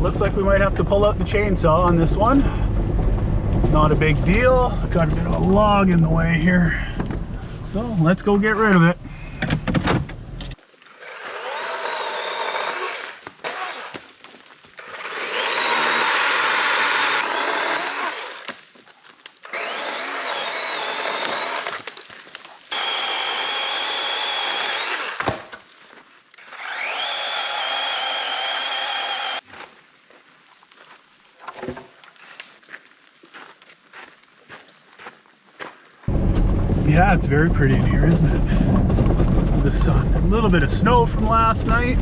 looks like we might have to pull out the chainsaw on this one. Not a big deal. Got a bit of a log in the way here. So let's go get rid of it. Yeah, it's very pretty in here, isn't it? The sun. A little bit of snow from last night.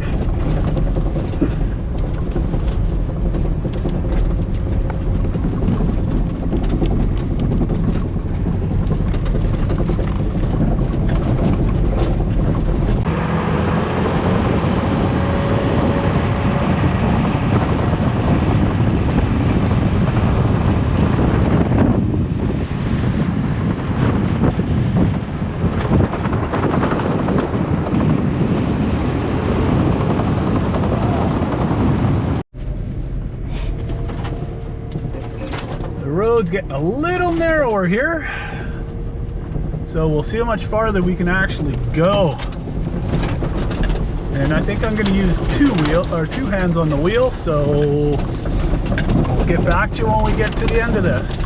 Road's getting a little narrower here, so we'll see how much farther we can actually go. And I think I'm going to use two hands on the wheel, so we'll get back to you when we get to the end of this.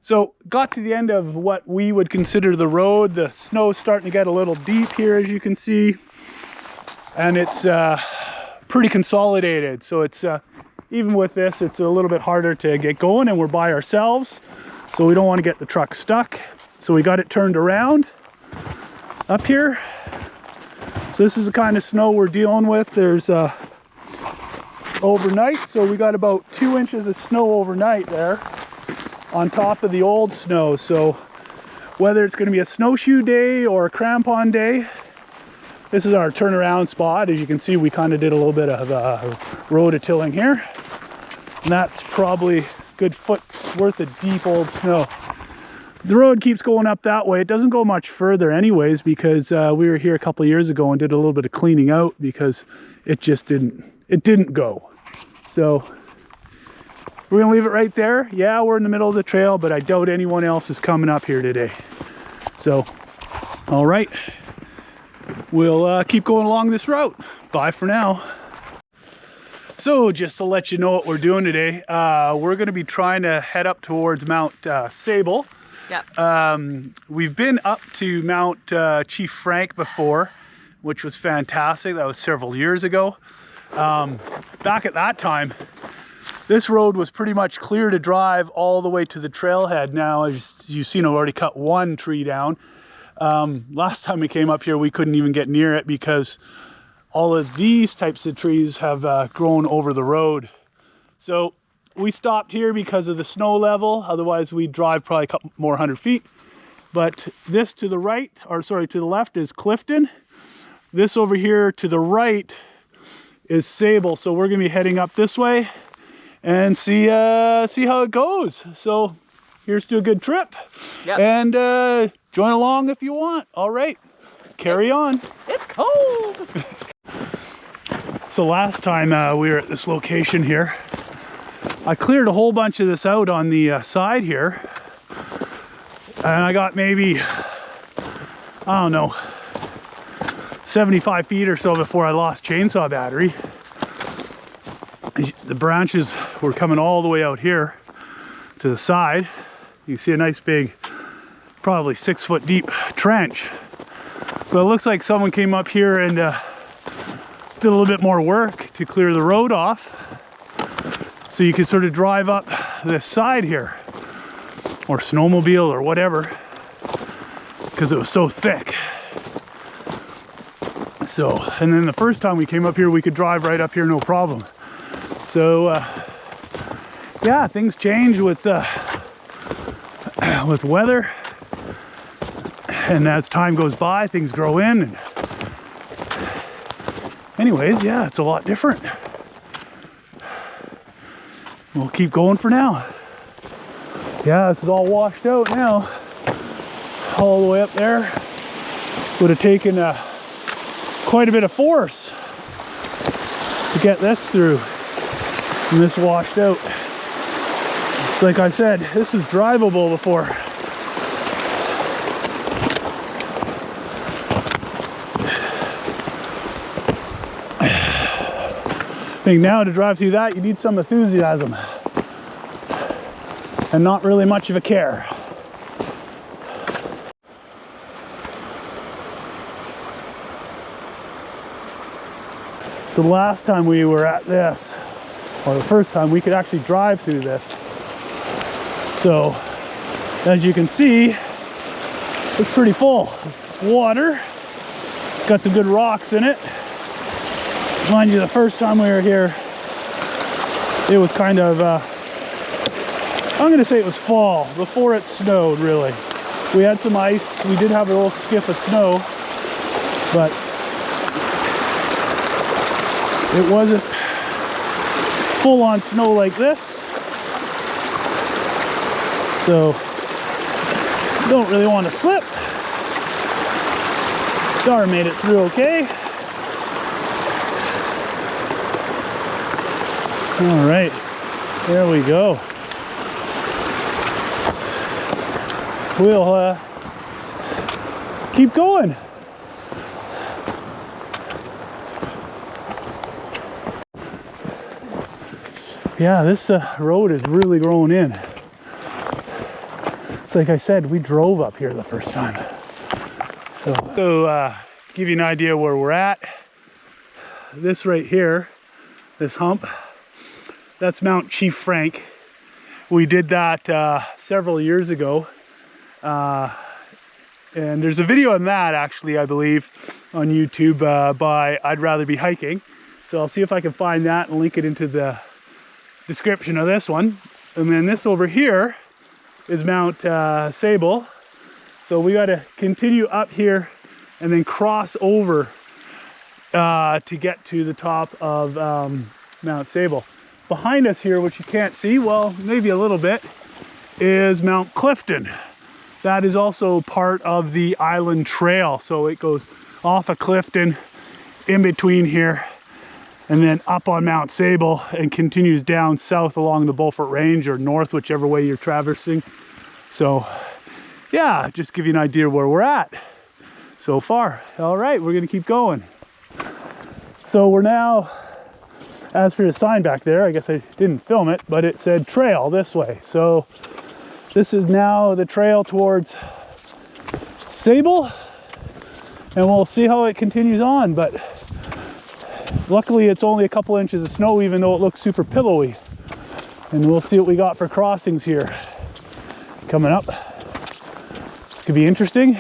So got to the end of what we would consider the road. The snow's starting to get a little deep here, as you can see, and it's pretty consolidated, so it's even with this, it's a little bit harder to get going, and we're by ourselves, so we don't want to get the truck stuck. So we got it turned around up here. So this is the kind of snow we're dealing with. There's overnight, so we got about 2 inches of snow overnight there on top of the old snow. So whether it's going to be a snowshoe day or a crampon day, this is our turnaround spot. As you can see, we kind of did a little bit of rototilling here. And that's probably a good foot worth of deep old snow. The road keeps going up that way. It doesn't go much further anyways, because we were here a couple of years ago and did a little bit of cleaning out because it just didn't go. So we're gonna leave it right there. Yeah, we're in the middle of the trail, but I doubt anyone else is coming up here today. So, all right. We'll keep going along this route. Bye for now. So just to let you know what we're doing today, we're going to be trying to head up towards Mount Tsable. Yep. We've been up to Mount Chief Frank before, which was fantastic. That was several years ago. Back at that time, this road was pretty much clear to drive all the way to the trailhead. Now, as you've seen, I've already cut one tree down. Last time we came up here, we couldn't even get near it because all of these types of trees have grown over the road. So we stopped here because of the snow level. Otherwise we'd drive probably a couple more 100 feet. But this to the right, or sorry, to the left is Clifton. This over here to the right is Tsable. So we're gonna be heading up this way and see how it goes. So here's to a good trip. Yep. And join along if you want. All right, carry on. It's cold. So last time we were at this location here, I cleared a whole bunch of this out on the side here. And I got maybe, I don't know, 75 feet or so before I lost chainsaw battery. The branches were coming all the way out here to the side. You see a nice big, probably 6 foot deep trench. But it looks like someone came up here and did a little bit more work to clear the road off. So you could sort of drive up this side here, or snowmobile or whatever, because it was so thick. So, and then the first time we came up here, we could drive right up here, no problem. So, yeah, things change with weather, and as time goes by, things grow in. And anyways, yeah, it's a lot different. We'll keep going for now. Yeah, this is all washed out now. All the way up there. Would have taken quite a bit of force to get this through. and this washed out. It's like I said, this is drivable before. I think now to drive through that, you need some enthusiasm and not really much of a care. So the last time we were at this, or the first time, we could actually drive through this. So as you can see, it's pretty full of water. It's got some good rocks in it. Mind you, the first time we were here, it was kind of, I'm going to say it was fall, before it snowed, really. We had some ice, we did have a little skiff of snow, but it wasn't full-on snow like this. So, don't really want to slip. Dar made it through okay. All right, there we go. We'll keep going. Yeah, this road is really growing in. It's like I said, we drove up here the first time. So give you an idea where we're at. This right here, this hump, that's Mount Chief Frank. We did that several years ago. And there's a video on that, actually, I believe, on YouTube by I'd Rather Be Hiking. So I'll see if I can find that and link it into the description of this one. And then this over here is Mount Tsable. So we got to continue up here and then cross over to get to the top of Mount Tsable. Behind us here, which you can't see, well, maybe a little bit, is Mount Clifton. That is also part of the island trail. So it goes off of Clifton, in between here, and then up on Mount Tsable and continues down south along the Beaufort Range, or north, whichever way you're traversing. So yeah, just give you an idea where we're at so far. All right, we're gonna keep going. So we're now, as for the sign back there, I guess I didn't film it, but it said trail this way. So this is now the trail towards Tsable, and we'll see how it continues on. But luckily it's only a couple inches of snow, even though it looks super pillowy. And we'll see what we got for crossings here coming up. This could be interesting.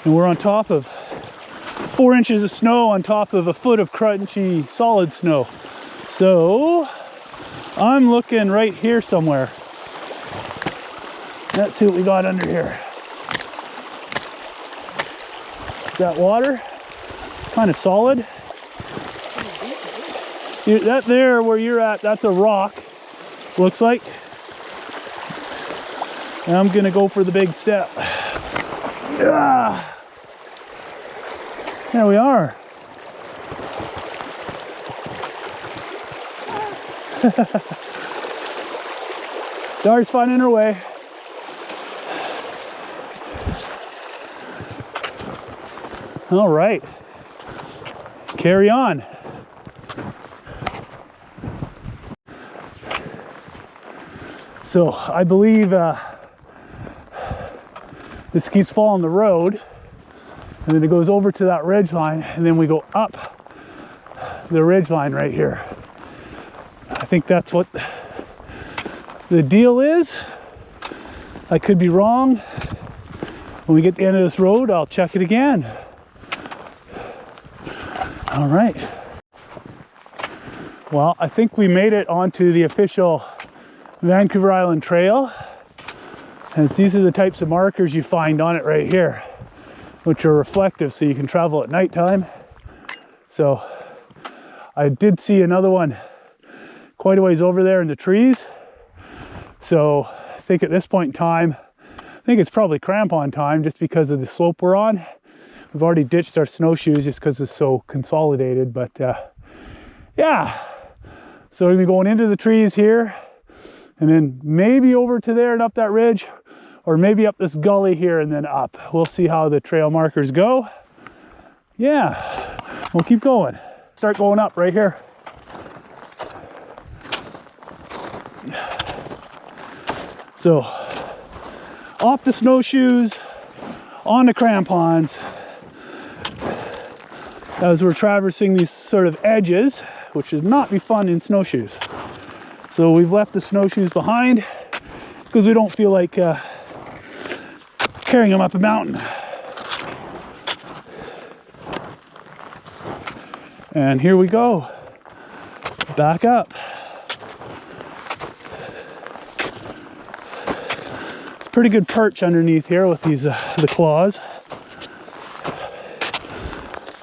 And we're on top of 4 inches of snow on top of a foot of crunchy solid snow. So I'm looking right here somewhere. Let's see what we got under here. That water, kind of solid. That there where you're at, that's a rock, looks like. And I'm gonna go for the big step. Ah, there we are. Dar's finding her way. All right, carry on. So I believe this keeps following the road, and then it goes over to that ridge line, and then we go up the ridge line right here. I think that's what the deal is. I could be wrong. When we get to the end of this road, I'll check it again. All right. Well, I think we made it onto the official Vancouver Island Trail. And these are the types of markers you find on it right here, which are reflective, so you can travel at nighttime. So I did see another one quite a ways over there in the trees. So I think at this point in time, I think it's probably crampon time, just because of the slope we're on. We've already ditched our snowshoes just because it's so consolidated, but yeah. So we're gonna be going into the trees here, and then maybe over to there and up that ridge, or maybe up this gully here and then up. We'll see how the trail markers go. Yeah, we'll keep going. Start going up right here. So off the snowshoes, on the crampons, as we're traversing these sort of edges, which should not be fun in snowshoes. So we've left the snowshoes behind because we don't feel like carrying them up a mountain. And here we go, back up. It's a pretty good perch underneath here with these the claws.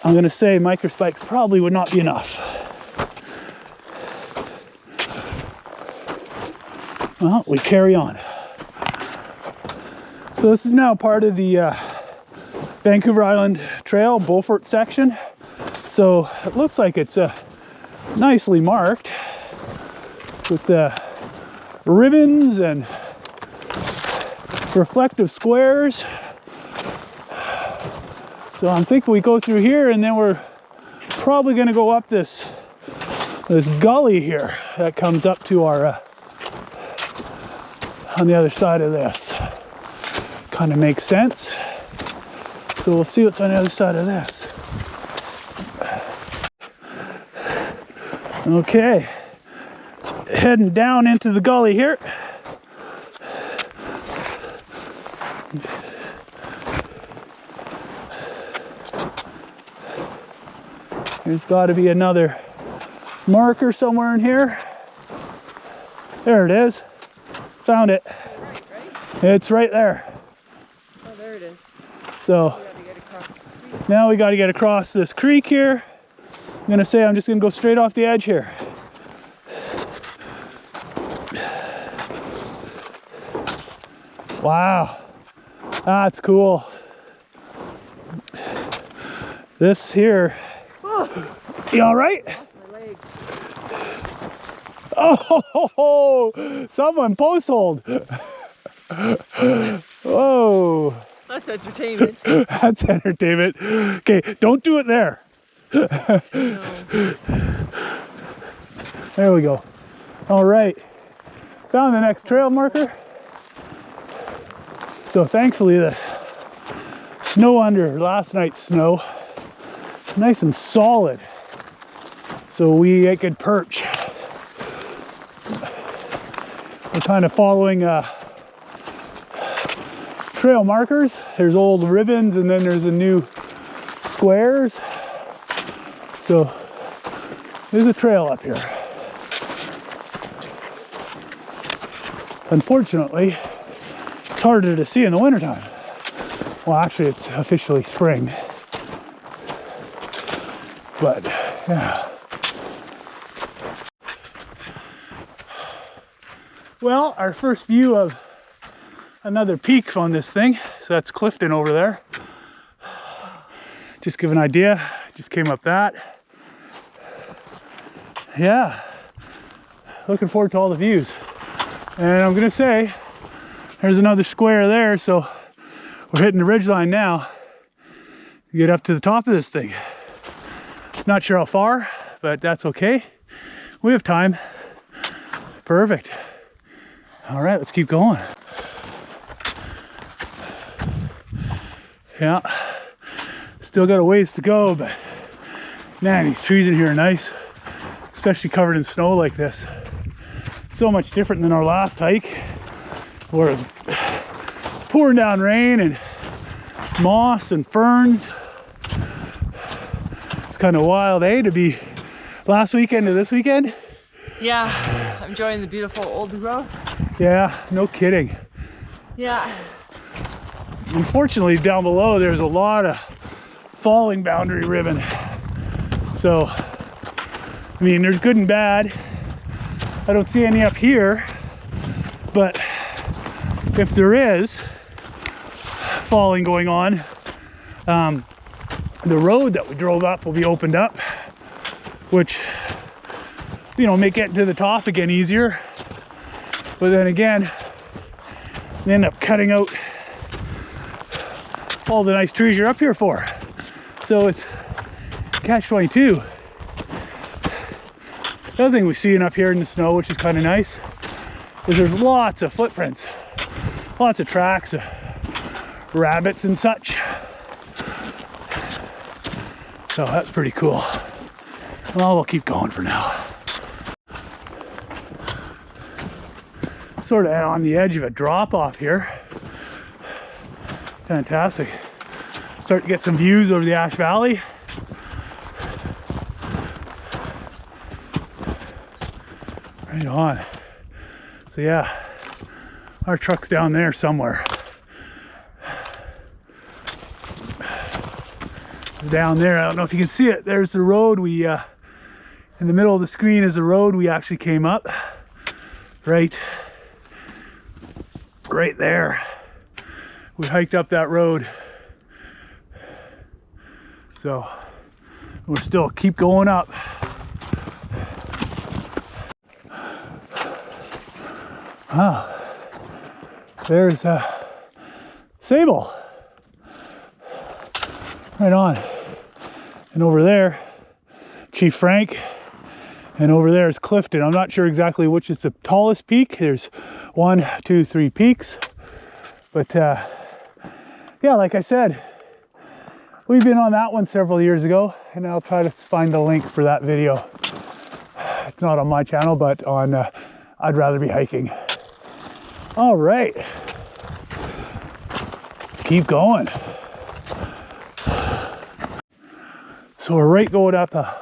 I'm gonna say microspikes probably would not be enough. Well, we carry on. So this is now part of the Vancouver Island Trail Beaufort section. So it looks like it's nicely marked with the ribbons and reflective squares. So I'm thinking we go through here and then we're probably going to go up this gully here that comes up to our on the other side of this. Kind of makes sense. So we'll see what's on the other side of this. Okay, heading down into the gully here. There's got to be another marker somewhere in here. There it is. Found it. Right? It's right there. Oh, there it is. So now we got to get across this creek here. I'm gonna say I'm just gonna go straight off the edge here. Wow, that's cool. This here. Oh. You all right? My leg. Oh, someone post hold. Whoa. That's entertainment. That's entertainment. Okay, don't do it there. No. There we go. All right, found the next trail marker. So thankfully the snow under last night's snow, nice and solid. So we get good perch. We're kind of following trail markers. There's old ribbons and then there's the new squares. So there's a trail up here. Unfortunately, it's harder to see in the wintertime. Well, actually, it's officially spring. But, yeah. Well, our first view of another peak on this thing. So that's Clifton over there. Just give an idea. Just came up that. Yeah, looking forward to all the views. And I'm gonna say there's another square there, so we're hitting the ridgeline now to get up to the top of this thing. Not sure how far, but that's okay. We have time. Perfect. All right, let's keep going. Yeah, still got a ways to go, but man, these trees in here are nice. Especially covered in snow like this. So much different than our last hike, where it was pouring down rain and moss and ferns. It's kind of wild, eh, to be last weekend to this weekend? Yeah, I'm enjoying the beautiful old growth. Yeah, no kidding. Yeah. Unfortunately, down below, there's a lot of falling boundary ribbon. So, I mean, there's good and bad. I don't see any up here, but if there is falling going on, the road that we drove up will be opened up, which, you know, make getting to the top again easier. But then again, they end up cutting out all the nice trees you're up here for. So it's catch-22. The other thing we're seeing up here in the snow, which is kind of nice, is there's lots of footprints, lots of tracks of rabbits and such. So that's pretty cool. Well, we'll keep going for now. Sort of on the edge of a drop off here. Fantastic. Start to get some views over the Ash Valley. Right on. So yeah, our truck's down there somewhere. Down there, I don't know if you can see it, there's the road we in the middle of the screen is the road we actually came up. Right there. We hiked up that road. So we're still keep going up. Wow. There's Tsable. Right on. And over there, Chief Frank. And over there is Clifton. I'm not sure exactly which is the tallest peak. There's 1, 2, 3 peaks. But yeah, like I said, we've been on that one several years ago, and I'll try to find the link for that video. It's not on my channel, but on I'd Rather Be Hiking. All right. Keep going. So we're right going up a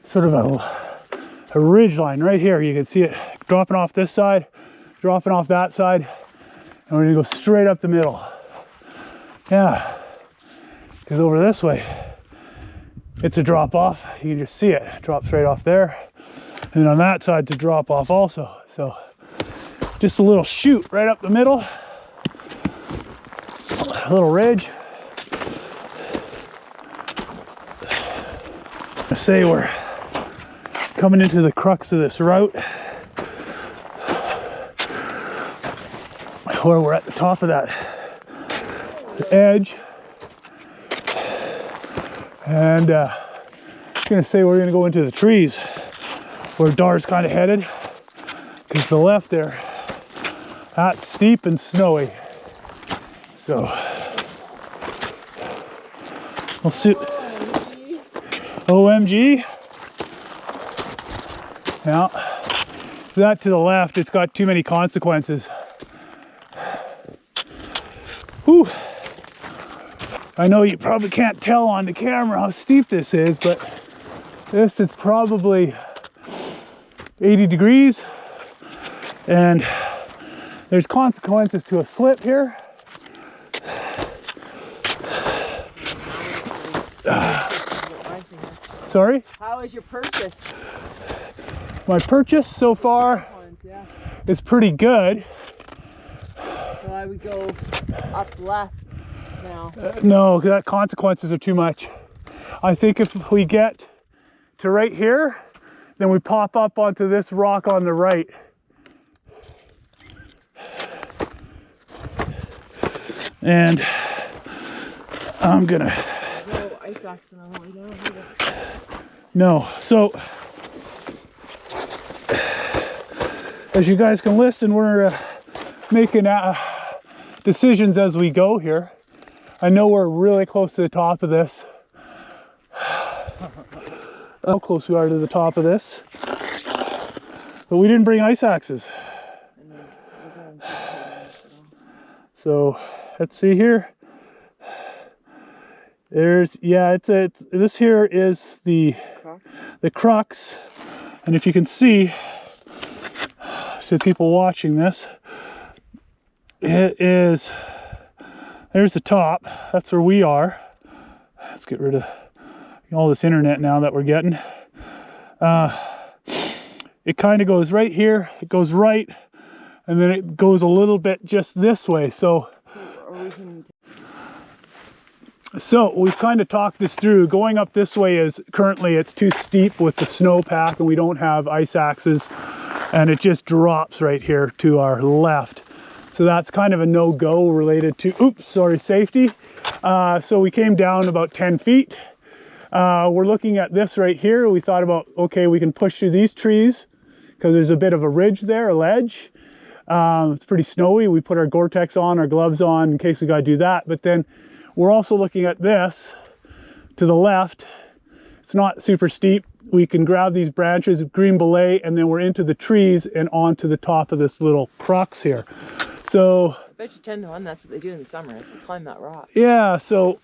sort of a ridge line right here. You can see it dropping off this side, dropping off that side, and we're gonna go straight up the middle. Yeah, because over this way, it's a drop off. You can just see it, drops right off there. And on that side, it's a drop off also. So just a little chute right up the middle, a little ridge. I say we're coming into the crux of this route, where we're at the top of that edge, and I'm gonna say we're gonna go into the trees where Dar's kind of headed, because the left there, that's steep and snowy. So we'll see. OMG. Now, that to the left, it's got too many consequences. Whew. I know you probably can't tell on the camera how steep this is, but this is probably 80 degrees, and there's consequences to a slip here. Sorry? How is your purchase? My purchase so far is pretty good. So I would go up left now. No, that consequences are too much. I think if we get to right here, then we pop up onto this rock on the right. And I'm gonna... No ice axe on the way down either. No, so as you guys can listen, we're making decisions as we go here. I know we're really close to the top of this. How close we are to the top of this. But we didn't bring ice axes. So let's see here. There's, yeah, this here is the crucks, and if you can see, to people watching this, it is, there's the top, that's where we are. Let's get rid of all this internet now that we're getting. It kind of goes right here, it goes right, and then it goes a little bit just this way, so So we've kind of talked this through. Going up this way is currently it's too steep with the snowpack, and we don't have ice axes, and it just drops right here to our left. So that's kind of a no-go related to, safety. So we came down about 10 feet. We're looking at this right here. We thought about, okay, we can push through these trees because there's a bit of a ridge there, a ledge. It's pretty snowy. We put our Gore-Tex on, our gloves on in case we got to do that. But then we're also looking at this to the left. It's not super steep. We can grab these branches of green belay, and then we're into the trees and onto the top of this little crux here. So I bet you 10 to 1 that's what they do in the summer, is they climb that rock. yeah, so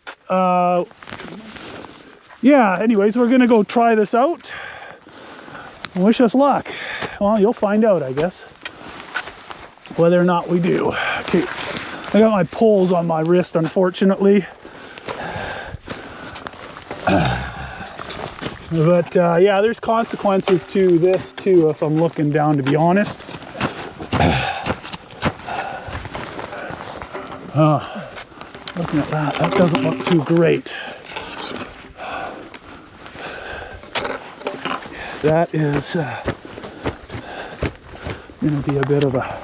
yeah, anyways, we're gonna go try this out. Wish us luck. Well, you'll find out, I guess, whether or not we do. Okay, I got my poles on my wrist, unfortunately. But yeah, there's consequences to this too if I'm looking down, to be honest. Looking at that, that doesn't look too great. That is going to be a bit of a...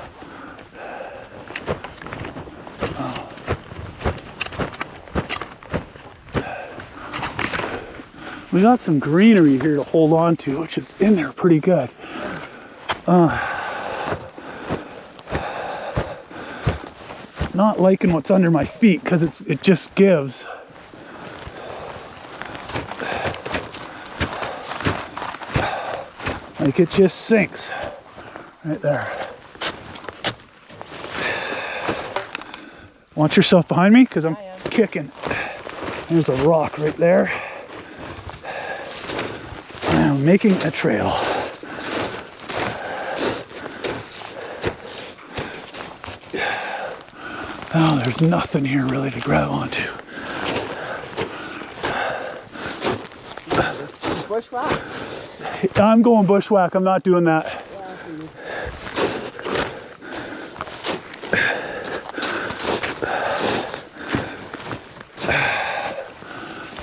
We got some greenery here to hold on to, which is in there pretty good. Not liking what's under my feet because it just gives. Like it just sinks right there. Watch yourself behind me because I'm kicking. There's a rock right there. I'm making a trail. Oh, there's nothing here really to grab onto. Bushwhack? I'm going bushwhack. I'm not doing that.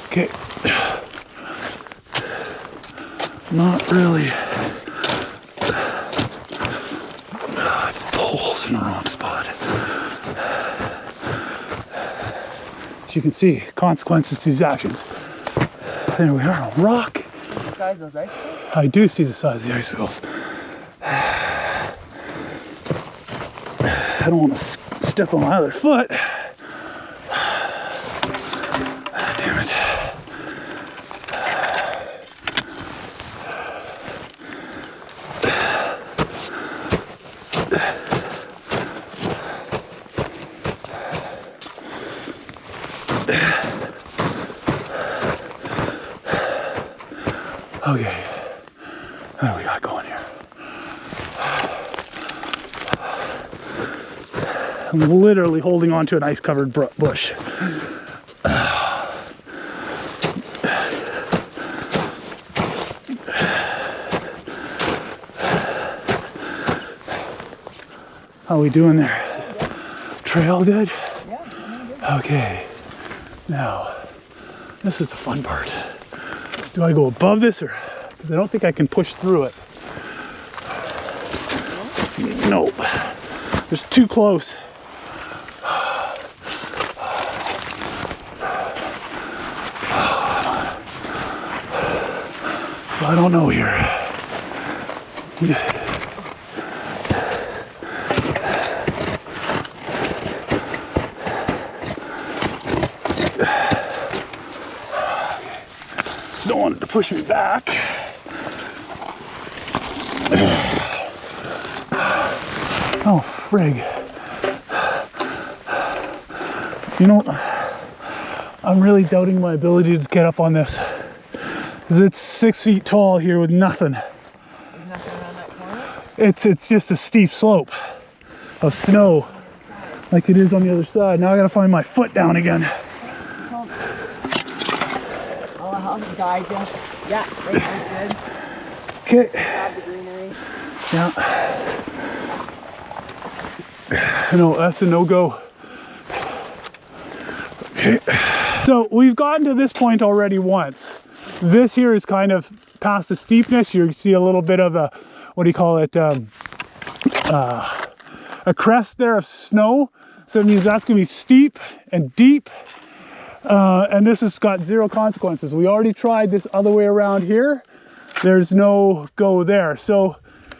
Okay. Not really. Poles in the wrong spot. As you can see, consequences to these actions. There we are, a rock. The size of those icicles? I do see the size of the icicles. I don't want to step on my other foot. Damn it. Okay, what do we got going here? I'm literally holding on to an ice-covered bush. How are we doing there? Trail good? Yeah. Okay, now, this is the fun part. Do I go above this, or because I don't think I can push through it? No, it's too close. So I don't know here. Don't want it to push me back. Oh, frig. You know, I'm really doubting my ability to get up on this. Because it's 6 feet tall here with nothing. There's nothing around that corner? It's just a steep slope of snow like it is on the other side. Now I gotta find my foot down again. I'll guide you. Yeah, right there, good. Okay. Grab the greenery. Yeah. No, that's a no-go. Okay. So we've gotten to this point already once. This here is kind of past the steepness. You see a little bit of a, what do you call it, a crest there of snow. So it means that's gonna be steep and deep. And this has got zero consequences. We already tried this other way around here. There's no go there. So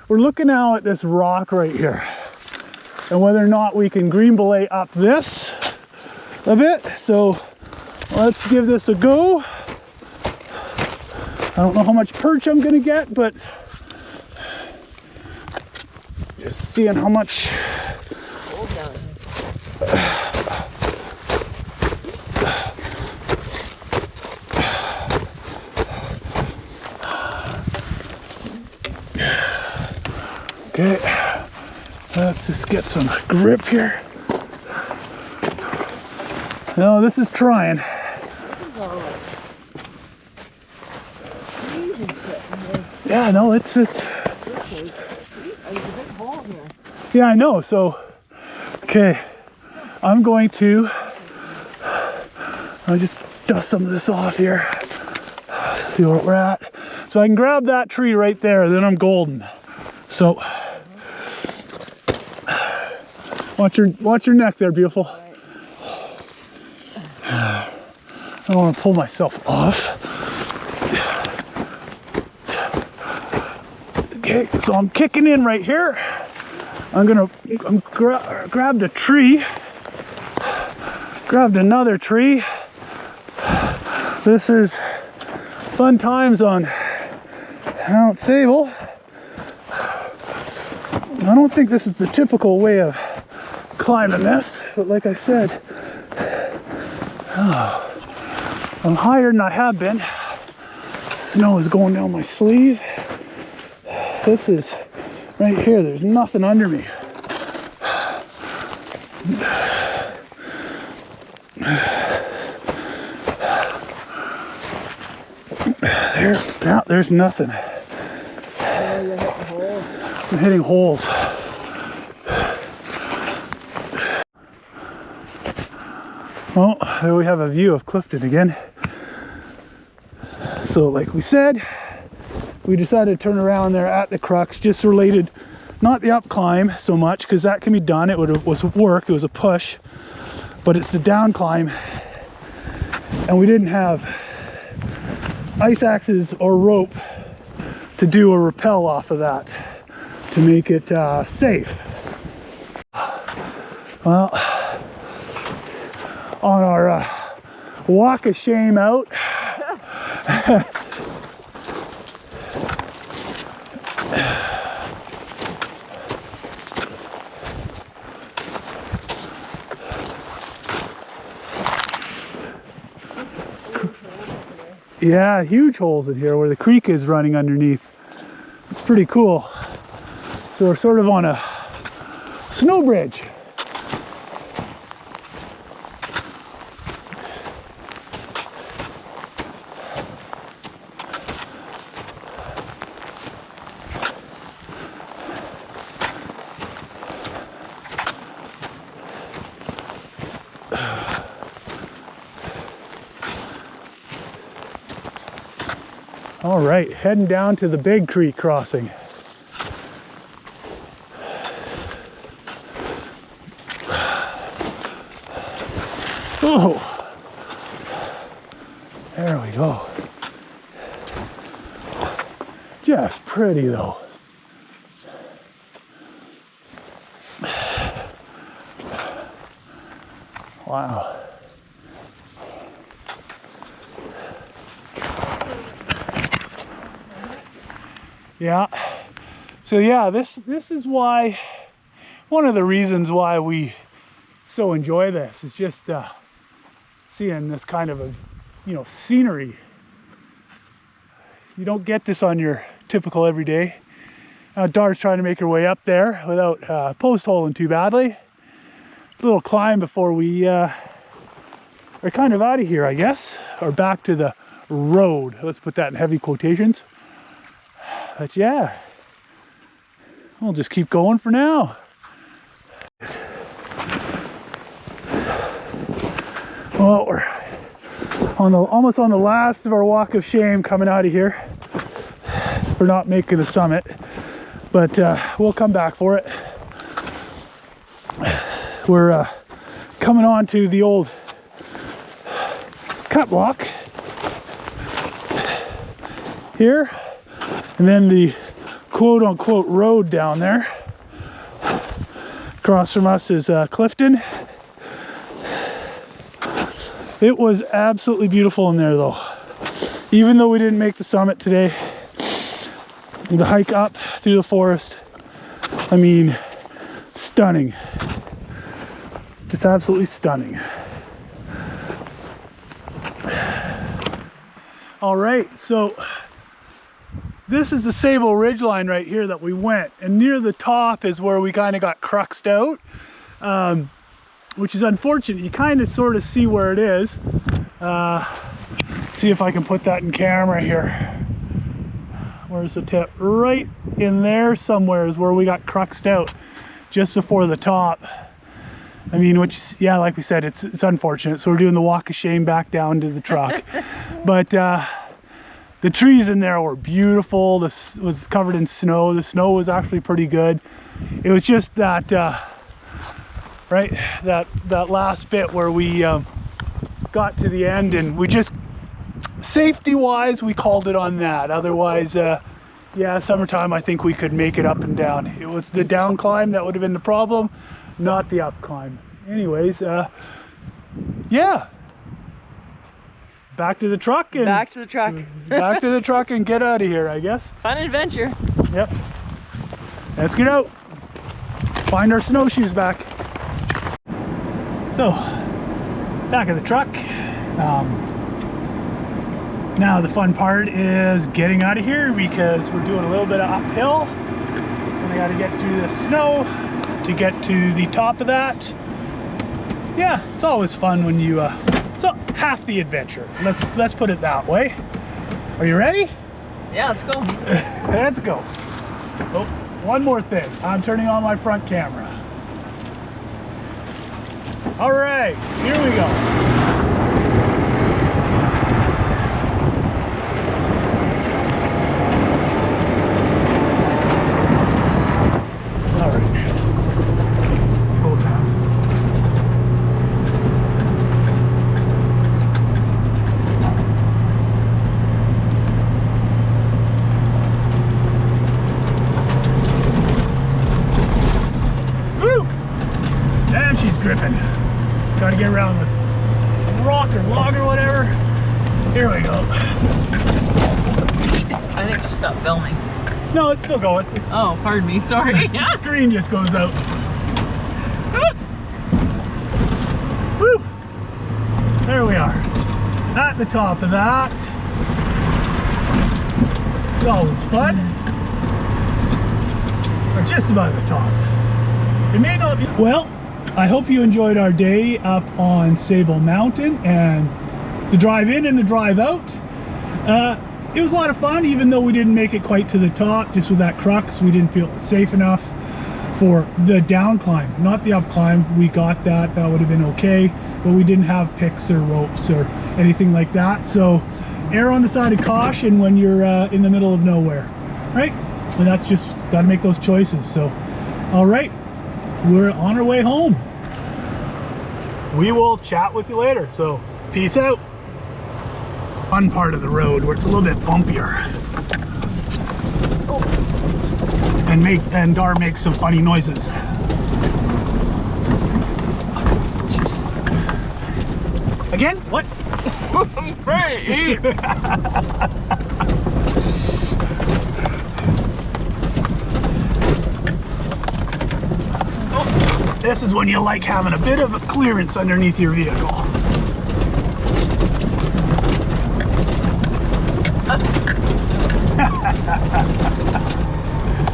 we're looking now at this rock right here and whether or not we can green belay up this a bit. So let's give this a go. I don't know how much perch I'm gonna get, but just seeing how much. Okay, let's just get some grip here. No, this is trying. Yeah, no, it's. Yeah, I know. So, okay, I'm going to. I'll just dust some of this off here. See where we're at. So I can grab that tree right there. Then I'm golden. So, watch your neck there, beautiful. I don't want to pull myself off. Okay, so I'm kicking in right here. I'm grabbed a tree, grabbed another tree. This is fun times on Mount Tsable. I don't think this is the typical way of climbing this, but like I said, I'm higher than I have been. Snow is going down my sleeve. This is right here, there's nothing under me. There's nothing. I'm hitting holes. Well, there we have a view of Clifton again. So like we said, we decided to turn around there at the crux, just related, not the up climb so much, because that can be done. It was work, it was a push, but it's the down climb. And we didn't have ice axes or rope to do a rappel off of that to make it safe. Well, on our walk of shame out, yeah, huge holes in here where the creek is running underneath. It's pretty cool. So we're sort of on a snow bridge. All right, heading down to the Big Creek crossing. Oh, there we go. Just pretty though. Wow. Yeah. So yeah, this is why, one of the reasons why we so enjoy this is just seeing this kind of a, scenery. You don't get this on your typical everyday. Dar's trying to make her way up there without post holing too badly. A little climb before we are kind of out of here, I guess, or back to the road. Let's put that in heavy quotations. But yeah, we'll just keep going for now. Well, we're almost on the last of our walk of shame coming out of here for not making the summit, but we'll come back for it. We're coming on to the old cut block here, and then the quote-unquote road down there. Across from us is Clifton. It was absolutely beautiful in there though. Even though we didn't make the summit today, the hike up through the forest, I mean, stunning. Just absolutely stunning. All right, so this is the Tsable ridgeline right here that we went, and near the top is where we kind of got cruxed out, which is unfortunate. You kind of sort of see where it is. See if I can put that in camera here. Where's the tip? Right in there somewhere is where we got cruxed out, just before the top. I mean, which, yeah, like we said, it's unfortunate. So we're doing the walk of shame back down to the truck. But the trees in there were beautiful. This was covered in snow. The snow was actually pretty good. It was just that, right, that last bit where we got to the end, and we just, safety-wise, we called it on that. Otherwise, yeah, summertime, I think we could make it up and down. It was the down climb that would have been the problem, not the up climb. Anyways, yeah. Back to the truck and back to the truck. Back to the truck and get out of here, I guess. Fun adventure. Yep. Let's get out. Find our snowshoes back. So, back of the truck. Now the fun part is getting out of here, because we're doing a little bit of uphill. And I got to get through the snow to get to the top of that. Yeah, it's always fun when you it's half the adventure. Let's put it that way. Are you ready? Yeah, let's go. Let's go. Oh, one more thing. I'm turning on my front camera. All right, here we go. Gripping. Trying to get around this rock or log or whatever. Here we go. I think just stop filming. No, it's still going. Oh, pardon me, sorry. The screen just goes out. Woo! There we are. At the top of that. It's always fun. Or just about at the top. It may not be. Well, I hope you enjoyed our day up on Tsable Mountain and the drive in and the drive out. It was a lot of fun, even though we didn't make it quite to the top. Just with that crux, we didn't feel safe enough for the down climb, not the up climb. We got that would have been okay, but we didn't have picks or ropes or anything like that. So err on the side of caution when you're in the middle of nowhere, right? And that's just got to make those choices. So, all right. We're on our way home. We will chat with you later, so peace out. Fun part of the road where it's a little bit bumpier. And Dar makes some funny noises. Again? What? Free! This is when you like having a bit of a clearance underneath your vehicle.